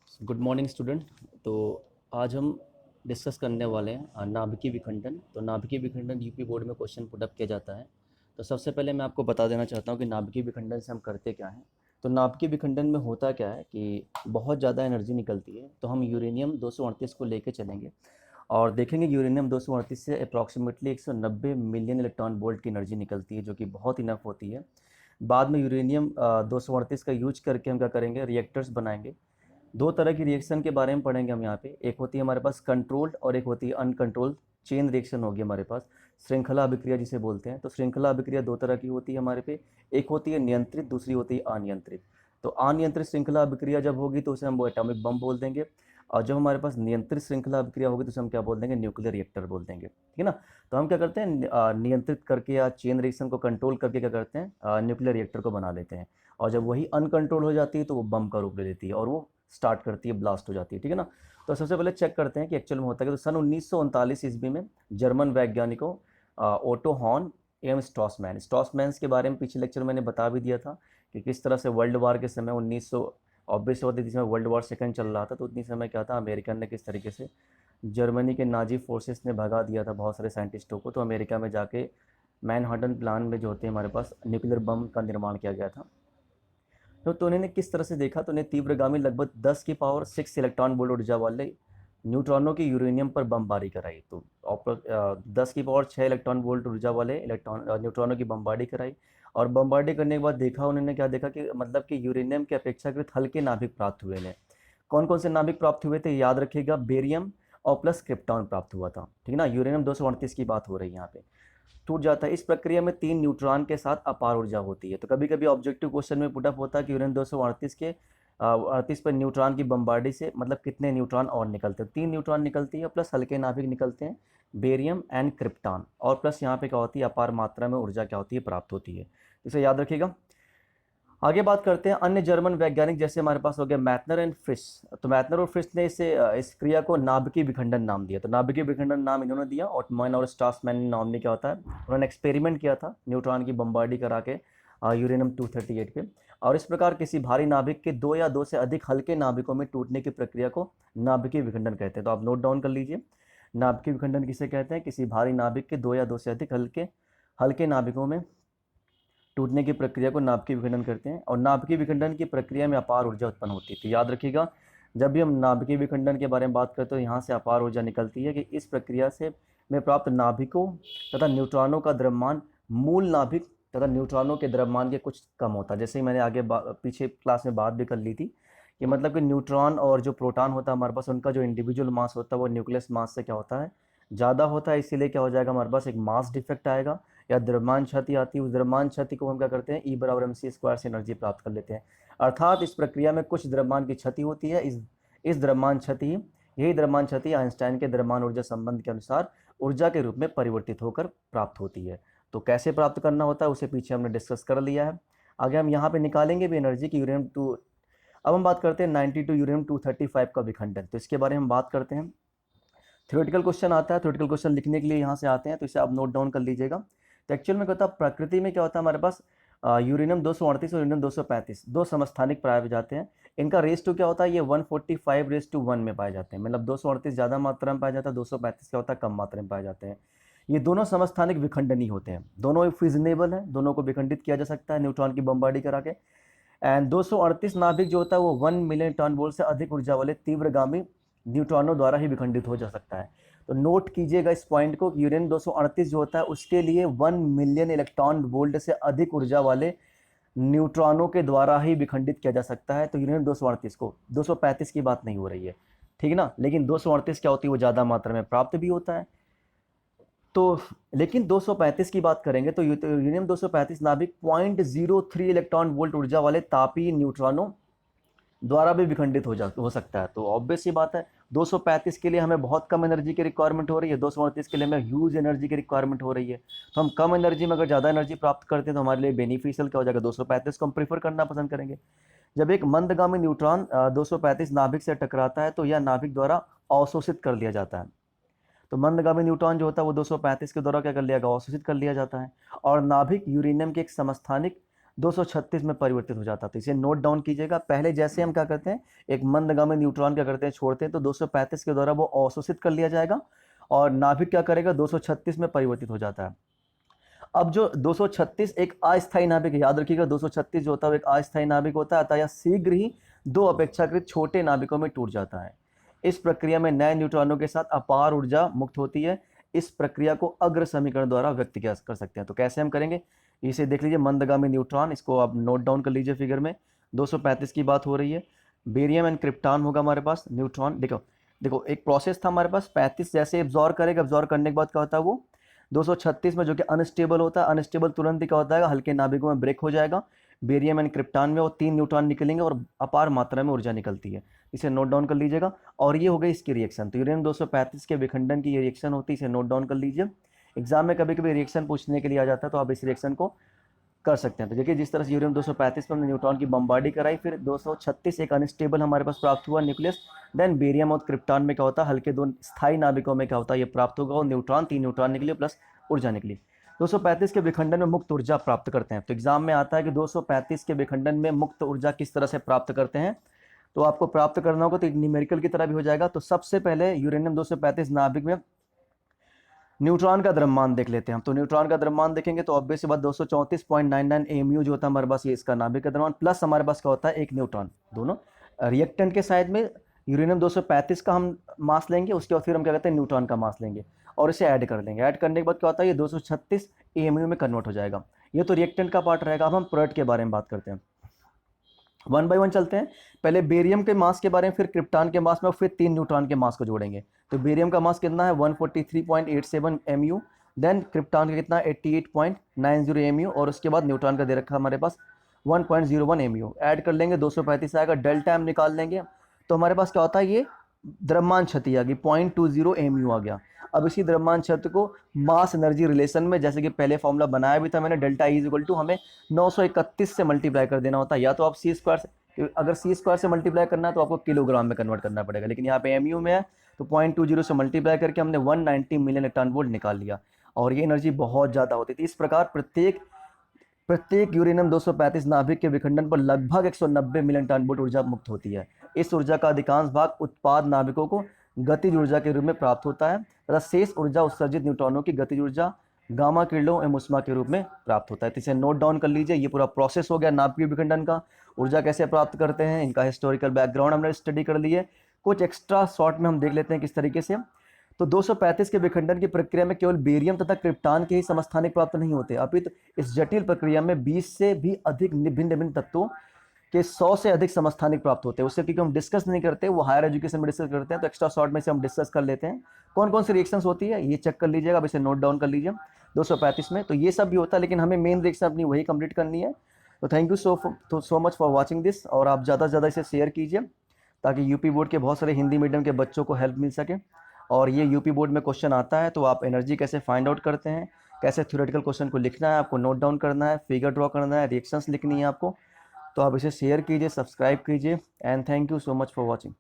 Good morning student. तो आज हम डिस्कस करने वाले हैं नाभिकीय विखंडन। तो नाभिकीय विखंडन यूपी बोर्ड में क्वेश्चन पुट अप किया जाता है। तो सबसे पहले मैं आपको बता देना चाहता हूँ कि नाभिकीय विखंडन से हम करते क्या हैं। तो नाभिकीय विखंडन में होता क्या है कि बहुत ज़्यादा एनर्जी निकलती है। तो हम यूरेनियम 238 को लेके चलेंगे और देखेंगे यूरेनियम 238 से अप्रॉक्सीमेटली 190 मिलियन इलेक्ट्रॉन वोल्ट की एनर्जी निकलती है, जो कि बहुत इनफ होती है। बाद में यूरेनियम 238 का यूज करके हम क्या करेंगे, रिएक्टर्स बनाएंगे। दो तरह की रिएक्शन के बारे में पढ़ेंगे हम यहाँ पे। एक होती है हमारे पास कंट्रोल्ड और एक होती है अनकंट्रोल्ड चेन रिएक्शन होगी हमारे पास। श्रृंखला अभिक्रिया जिसे बोलते हैं। तो श्रृंखला अभिक्रिया दो तरह की होती है हमारे पे। एक होती है नियंत्रित, दूसरी होती है अनियंत्रित। तो अनियंत्रित श्रृंखला अभिक्रिया जब होगी तो उसे हम वो एटॉमिक बम बोल देंगे, और जब हमारे पास नियंत्रित श्रृंखला अभिक्रिया होगी तो उसे हम क्या बोल देंगे, न्यूक्लियर रिएक्टर बोल देंगे। ठीक है ना। तो हम क्या करते हैं, नियंत्रित करके या चेन रिएक्शन को कंट्रोल करके क्या करते हैं, न्यूक्लियर रिएक्टर को बना लेते हैं। और जब वही अनकंट्रोल हो जाती है तो वो बम का रूप ले लेती है और वो स्टार्ट करती है, ब्लास्ट हो जाती है। ठीक है ना। तो सबसे पहले चेक करते हैं कि एक्चुअल में होता है। तो सन 1939 ईस्वी में जर्मन वैज्ञानिकों ओटो हॉर्न एवं स्ट्रॉसमैन के बारे में पिछले लेक्चर मैंने बता भी दिया था कि किस तरह से वर्ल्ड वार के समय 1900 ऑब्वियस होती थी, जिसमें वर्ल्ड वार सेकंड चल रहा था। तो उतनी समय क्या था, अमेरिकन ने किस तरीके से जर्मनी के नाजी फोर्सेस ने भगा दिया था बहुत सारे साइंटिस्टों को। तो अमेरिका में जाके मैनहट्टन प्लान में जो होते हैं हमारे पास निकुलर बम का निर्माण किया गया था। तो उन्होंने किस तरह से देखा, तो उन्हें तीव्रगामी लगभग 10 की पावर 6 इलेक्ट्रॉन वोल्ट ऊर्जा वाले न्यूट्रॉनों की यूरेनियम पर बमबारी कराई। तो 10 की पावर 6 इलेक्ट्रॉन वोल्ट ऊर्जा वाले न्यूट्रॉनों की बमबारी कराई। और बमबारी करने के बाद देखा उन्होंने, क्या देखा कि मतलब कि यूरेनियम के अपेक्षाकृत हल्के नाभिक प्राप्त हुए हैं। कौन कौन से नाभिक प्राप्त हुए थे, याद रखिएगा, बेरियम और प्लस क्रिप्टॉन प्राप्त हुआ था। ठीक है ना। यूरेनियम 238 की बात हो रही है यहाँ पे। टूट जाता है। इस प्रक्रिया में 3 न्यूट्रॉन के साथ अपार ऊर्जा होती है। तो कभी कभी ऑब्जेक्टिव क्वेश्चन में पुटअप होता है कि यूरेनियम 238 के 38 पर न्यूट्रॉन की बमबारी से मतलब कितने न्यूट्रॉन और निकलते हैं। 3 न्यूट्रॉन निकलती है, प्लस हल्के नाभिक निकलते हैं, बेरियम एंड क्रिप्टॉन। और प्लस यहाँ पे क्या होती है, अपार मात्रा में ऊर्जा क्या होती है, प्राप्त होती है। इसे याद रखिएगा। आगे बात करते हैं अन्य जर्मन वैज्ञानिक, जैसे हमारे पास हो गया मैथनर एंड फ्रिश। तो मैथनर और फ्रिश ने इस क्रिया को नाभिकीय विखंडन नाम दिया। तो नाभिकीय विखंडन नाम इन्होंने दिया, ऑटमैन और स्ट्रासमैन ने नाम ने क्या होता है, उन्होंने एक्सपेरिमेंट किया था न्यूट्रॉन की बमबार्डी करा के यूरेनियम 238 पे। और इस प्रकार किसी भारी नाभिक के दो या दो से अधिक हल्के नाभिकों में टूटने की प्रक्रिया को नाभिकीय विखंडन कहते हैं। तो आप नोट डाउन कर लीजिए, नाभिकीय विखंडन किसे कहते हैं, किसी भारी नाभिक के दो या दो से अधिक हल्के हल्के नाभिकों में टूटने की प्रक्रिया को नाभिकीय विखंडन करते हैं। और नाभिकीय विखंडन की प्रक्रिया में अपार ऊर्जा उत्पन्न होती है। तो याद रखिएगा, जब भी हम नाभिकीय विखंडन के बारे में बात करते हैं तो यहाँ से अपार ऊर्जा निकलती है कि इस प्रक्रिया से में प्राप्त नाभिकों तथा न्यूट्रॉनों का द्रव्यमान मूल नाभिक तथा न्यूट्रॉनों के द्रव्यमान के कुछ कम होता है। जैसे ही मैंने आगे पीछे क्लास में बात भी कर ली थी कि मतलब कि न्यूट्रॉन और जो प्रोटॉन होता है हमारे पास, उनका जो इंडिविजुअल मास होता है वो न्यूक्लियस मास से क्या होता है, ज़्यादा होता है। इसीलिए क्या हो जाएगा, हमारे पास एक मास डिफेक्ट आएगा या द्रव्यमान क्षति आती है। उस द्रव्यमान क्षति को हम क्या करते हैं, E = mc² से एनर्जी प्राप्त कर लेते हैं। अर्थात इस प्रक्रिया में कुछ द्रव्यमान की क्षति होती है। इस द्रव्यमान क्षति यही द्रव्यमान क्षति आइंस्टाइन के द्रव्यमान ऊर्जा संबंध के अनुसार ऊर्जा के रूप में परिवर्तित होकर प्राप्त होती है। तो कैसे प्राप्त करना होता है उसे पीछे हमने डिस्कस कर लिया है। आगे हम यहाँ पे निकालेंगे भी एनर्जी की यूरेनियम टू। अब हम बात करते हैं 92 यूरेनियम 235 का विखंडन। तो इसके बारे में हम बात करते हैं। थ्योरेटिकल क्वेश्चन आता है, थ्योरेटिकल क्वेश्चन लिखने के लिए यहाँ से आते हैं, तो इसे आप नोट डाउन कर लीजिएगा। तो एक्चुअल में क्या होता है, प्रकृति में क्या होता है हमारे पास, यूरेनियम 238 और यूरेनियम 235 दो समस्थानिक पाए जाते हैं। इनका रेस टू क्या होता है, ये 145:1 में पाए जाते हैं। मतलब 238 ज़्यादा मात्रा में पाया जाता है, 235 क्या होता है, कम मात्रा में पाए जाते हैं। ये दोनों समस्थानिक विखंडनी होते हैं, दोनों फिजनेबल हैं, दोनों को विखंडित किया जा सकता है न्यूट्रॉन की बमबारी करा के। एंड 238 नाभिक जो होता है वो 1 मिलियन टन वोल्ट से अधिक ऊर्जा वाले तीव्रगामी न्यूट्रॉनों द्वारा ही विखंडित हो जा सकता है। तो नोट कीजिएगा इस पॉइंट को, यूरेनियम 238 जो होता है उसके लिए 1 मिलियन इलेक्ट्रॉन वोल्ट से अधिक ऊर्जा वाले न्यूट्रॉनों के द्वारा ही विखंडित किया जा सकता है। तो यूरेनियम 238 को, 235 की बात नहीं हो रही है, ठीक है ना। लेकिन 238 क्या होती है, वो ज़्यादा मात्रा में प्राप्त भी होता है। तो लेकिन 235 की बात करेंगे तो यूरेनियम 235 नाभिक 0.03 इलेक्ट्रॉन वोल्ट ऊर्जा वाले तापीय न्यूट्रॉनों द्वारा भी विखंडित हो सकता है। तो ऑब्वियस सी बात है, 235 के लिए हमें बहुत कम एनर्जी की रिक्वायरमेंट हो रही है, 238 के लिए हमें ह्यूज एनर्जी की रिक्वायरमेंट हो रही है। तो हम कम एनर्जी में अगर ज़्यादा एनर्जी प्राप्त करते हैं तो हमारे लिए बेनिफिशियल क्या हो जाएगा, 235 को हम प्रीफर करना पसंद करेंगे। जब एक मंदगामी न्यूट्रॉन 235 नाभिक से टकराता है तो यह नाभिक द्वारा अवशोषित कर लिया जाता है। तो मंदगामी न्यूट्रॉन जो होता है वो 235 के द्वारा क्या कर लिया गया, अवशोषित कर लिया जाता है। और नाभिक यूरेनियम के एक समस्थानिक 236 में परिवर्तित हो जाता है। तो इसे नोट डाउन कीजिएगा। पहले जैसे हम क्या करते हैं, एक मंदगामी न्यूट्रॉन क्या करते हैं, छोड़ते हैं, तो 235 के द्वारा वो अवशोषित कर लिया जाएगा और नाभिक क्या करेगा, 236 में परिवर्तित हो जाता है। अब जो 236 एक अस्थायी नाभिक है, याद रखिएगा 236 जो होता है वो एक अस्थायी नाभिक होता है, अतः यह शीघ्र ही दो अपेक्षाकृत छोटे नाभिकों में टूट जाता है। इस प्रक्रिया में नए न्यूट्रॉनों के साथ अपार ऊर्जा मुक्त होती है। इस प्रक्रिया को अग्र समीकरण द्वारा व्यक्त किया कर सकते हैं। तो कैसे हम करेंगे, इसे देख लीजिए, मंदगामी न्यूट्रॉन, इसको आप नोट डाउन कर लीजिए। फिगर में 235 की बात हो रही है, बेरियम एंड क्रिप्टॉन होगा हमारे पास, न्यूट्रॉन। देखो देखो एक प्रोसेस था हमारे पास, 35 जैसे एब्जॉर्ब करेगा, एब्जॉर्ब करने के बाद क्या होता है, वो 236 में जो कि अनस्टेबल होता है, अनस्टेबल तुरंत ही क्या होता है, हल्के नाभिकों में ब्रेक हो जाएगा। बेरियम एंड क्रिप्टॉन में वो 3 न्यूट्रॉन निकलेंगे और अपार मात्रा में ऊर्जा निकलती है। इसे नोट डाउन कर लीजिएगा। और ये हो गई इसकी रिएक्शन। तो यूरेनियम 235 के विखंडन की ये रिएक्शन होती है, इसे नोट डाउन कर लीजिए। एग्जाम में कभी कभी रिएक्शन पूछने के लिए आ जाता है, तो आप इस रिएक्शन को कर सकते हैं। तो देखिए जिस तरह से यूरेनियम 235 पर हमने न्यूट्रॉन की बमबार्डी कराई, फिर 236 एक अनस्टेबल हमारे पास प्राप्त हुआ न्यूक्लियस। देन बेरियम और क्रिप्टॉन में क्या होता है, हल्के 2 स्थायी नाभिकों में क्या होता है, ये प्राप्त होगा और न्यूट्रॉन 3 न्यूट्रॉन निकले प्लस ऊर्जा निकली। 235 के विखंडन में मुक्त ऊर्जा प्राप्त करते हैं। तो एग्जाम में आता है कि 235 के विखंडन में मुक्त ऊर्जा किस तरह से प्राप्त करते हैं। तो आपको प्राप्त करना होगा तो एक न्यूमेरिकल की तरह भी हो जाएगा। तो सबसे पहले यूरेनियम 235 नाभिक में न्यूट्रॉन का द्रव्यमान देख लेते हैं हम। तो न्यूट्रॉन का द्रव्यमान देखेंगे तो ऑब्वियस बात 234.99 एमयू जो होता है हमारे पास, ये इसका नाभिक का द्रव्यमान, प्लस हमारे पास क्या होता है, एक न्यूट्रॉन। दोनों रिएक्टेंट के साइड में यूरेनियम 235 का हम मास लेंगे, उसके बाद फिर हम क्या कहते हैं, न्यूट्रॉन का मास लेंगे और इसे ऐड कर देंगे। ऐड करने के बाद क्या होता है, ये 236 एमयू में कन्वर्ट हो जाएगा। ये तो रिएक्टेंट का पार्ट रहेगा। अब हम प्रोडक्ट के बारे में बात करते हैं, 1 बाय 1 चलते हैं। पहले बेरियम के मास के बारे में, फिर क्रिप्टॉन के मास में, फिर 3 न्यूट्रॉन के मास को जोड़ेंगे। तो बेरियम का मास कितना है, 143.87 एमयू। देन क्रिप्टॉन का कितना, 88.90 एमयू। और उसके बाद न्यूट्रॉन का दे रखा हमारे पास 1.01 एमयू। ऐड कर लेंगे, 235 आएगा, डेल्टा एम निकाल लेंगे। तो हमारे पास क्या होता है, ये द्रव्यमान क्षति आ गई, 0.20 एमयू आ गया। अब इसी द्रव्यमान क्षति को मास एनर्जी रिलेशन में, जैसे कि पहले फॉर्मूला बनाया भी था मैंने, डेल्टा ई इक्वल टू हमें 931 से मल्टीप्लाई कर देना होता है। या तो आप सी स्क्वायर से, अगर सी स्क्वायर से मल्टीप्लाई करना है तो आपको किलोग्राम में कन्वर्ट करना पड़ेगा, लेकिन यहाँ पे एमयू में है तो 0.20 से मल्टीप्लाई करके हमने 190 मिलियन इलेक्ट्रॉन वोल्ट निकाल लिया। और ये एनर्जी बहुत ज़्यादा होती थी। इस प्रकार प्रत्येक यूरेनियम 235 नाभिक के विखंडन पर लगभग 190 मिलियन टन वोल्ट ऊर्जा मुक्त होती है। इस ऊर्जा का अधिकांश भाग उत्पाद नाभिकों को गतिज ऊर्जा के रूप में प्राप्त होता है तथा शेष ऊर्जा उत्सर्जित न्यूट्रॉनों की गतिज ऊर्जा, गामा किरणों एवं उष्मा के रूप में प्राप्त होता है। तो इसे नोट डाउन कर लीजिए। ये पूरा प्रोसेस हो गया नाभिकीय विखंडन का। ऊर्जा कैसे प्राप्त करते हैं, इनका हिस्टोरिकल बैकग्राउंड हमने स्टडी कर लिए। कुछ एक्स्ट्रा शॉर्ट में हम देख लेते हैं किस तरीके से। तो 235 के विखंडन की प्रक्रिया में केवल बेरियम तथा क्रिप्टॉन के ही समस्थानिक प्राप्त नहीं होते, अपितु इस जटिल प्रक्रिया में 20 से भी अधिक भिन्न भिन्न तत्वों के 100 से अधिक समस्थानिक प्राप्त होते हैं। उससे क्योंकि हम डिस्कस नहीं करते, वो हायर एजुकेशन में डिस्कस करते हैं, तो एक्स्ट्रा शॉर्ट में से हम डिस्कस कर लेते हैं। कौन कौन सी रिएक्शंस होती है ये चेक कर लीजिएगा। अब इसे नोट डाउन कर लीजिए 235 में। तो ये सब भी होता है, लेकिन हमें मेन रिएक्शन अपनी वही कंप्लीट करनी है। तो thank you so much for watching this. और आप ज़्यादा से ज़्यादा इसे शेयर कीजिए ताकि यूपी बोर्ड के बहुत सारे हिंदी मीडियम के बच्चों को हेल्प मिल सके। और ये यूपी बोर्ड में क्वेश्चन आता है, तो आप एनर्जी कैसे फाइंड आउट करते हैं, कैसे थ्योरेटिकल क्वेश्चन को लिखना है, आपको नोट डाउन करना है, फिगर ड्रॉ करना है, रिएक्शंस लिखनी है आपको। तो आप इसे शेयर कीजिए, सब्सक्राइब कीजिए and thank you so much for watching.